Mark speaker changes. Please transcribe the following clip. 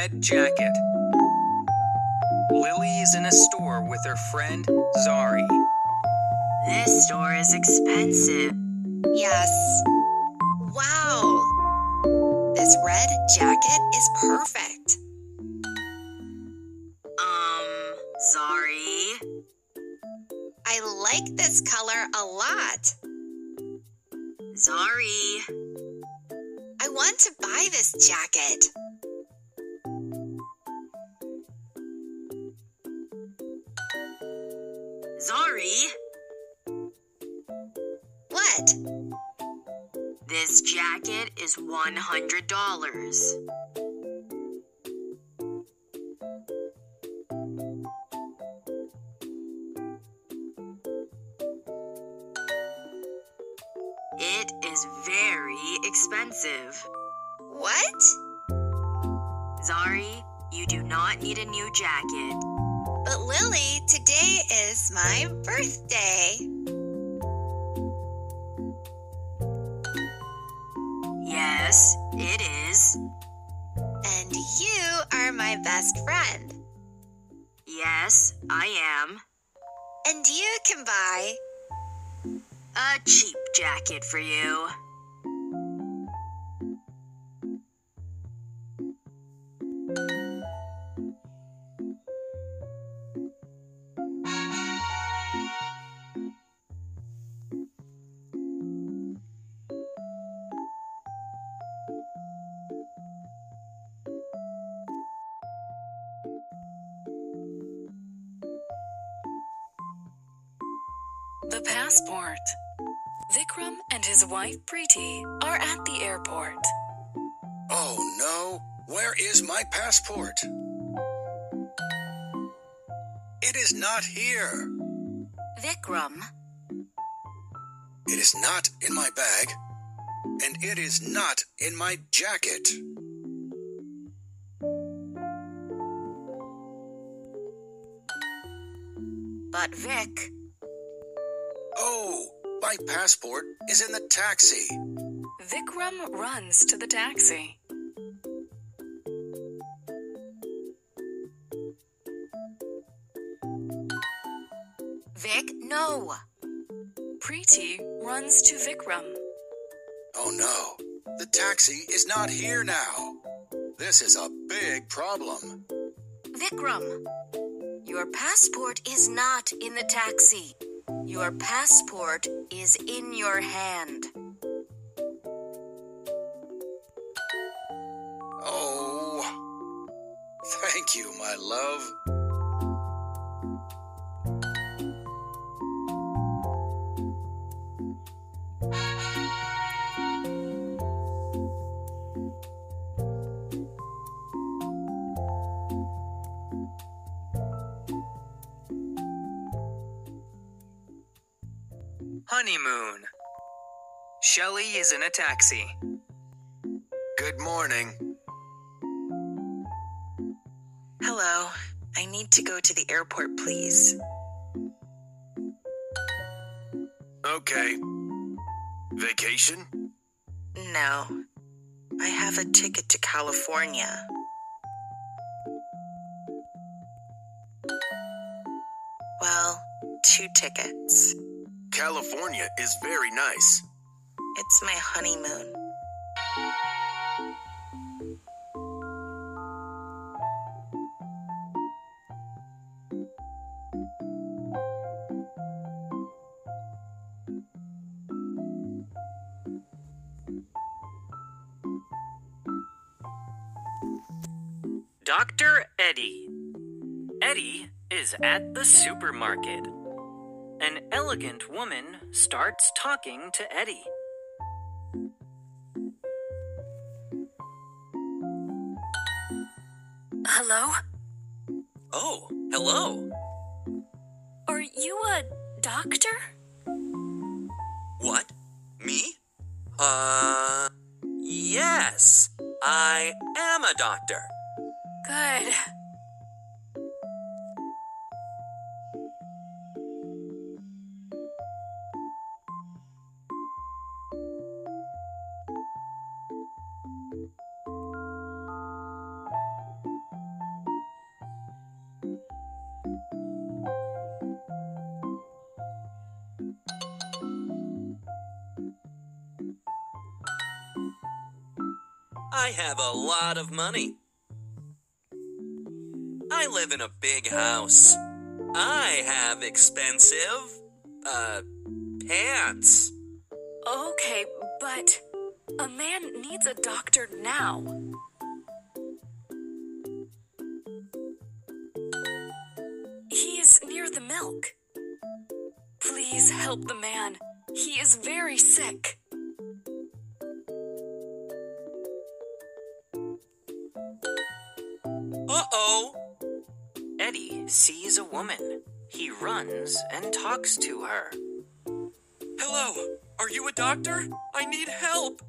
Speaker 1: red jacket. Lily is in a store with her friend, Zari.
Speaker 2: This store is expensive.
Speaker 3: Yes. Wow. This red jacket is perfect.
Speaker 2: Zari?
Speaker 3: I like this color a lot.
Speaker 2: Zari?
Speaker 3: I want to buy this jacket.
Speaker 2: Zari?
Speaker 3: What?
Speaker 2: This jacket is $100. It is very expensive.
Speaker 3: What?
Speaker 2: Zari, you do not need a new jacket.
Speaker 3: But Lily, today is my birthday.
Speaker 2: Yes, it is.
Speaker 3: And you are my best friend.
Speaker 2: Yes, I am.
Speaker 3: And you can buy
Speaker 2: A cheap jacket for you.
Speaker 4: The passport. Vikram and his wife Preeti are at the airport.
Speaker 5: Oh no, where is my passport? It is not here.
Speaker 2: Vikram,
Speaker 5: It is not in my bag, and it is not in my jacket.
Speaker 2: but Vic,
Speaker 5: Oh, my passport is in the taxi.
Speaker 4: Vikram runs to the taxi.
Speaker 2: Vic, no.
Speaker 4: Preeti runs to Vikram.
Speaker 5: Oh no, the taxi is not here now. This is a big problem.
Speaker 2: Vikram, your passport is not in the taxi. Your passport is in your hand.
Speaker 5: Oh, thank you, my love.
Speaker 1: Honeymoon. Shelley is in a taxi.
Speaker 5: Good morning.
Speaker 3: Hello, I need to go to the airport, please.
Speaker 5: Okay. Vacation?
Speaker 3: No, I have a ticket to California. Well, 2 tickets.
Speaker 5: California is very nice.
Speaker 3: It's my honeymoon.
Speaker 1: Dr. Eddie. Eddie is at the supermarket. An elegant woman starts talking to Eddie.
Speaker 4: Hello?
Speaker 1: Oh, hello.
Speaker 4: Are you a doctor?
Speaker 1: What? Me? Yes. I am a doctor.
Speaker 4: Good.
Speaker 1: I have a lot of money. I live in a big house. I have expensive, pants.
Speaker 4: Okay, but a man needs a doctor now. He is near the milk. Please help the man. He is very sick.
Speaker 1: Uh-oh! Eddie sees a woman. He runs and talks to her. Hello, are you a doctor? I need help.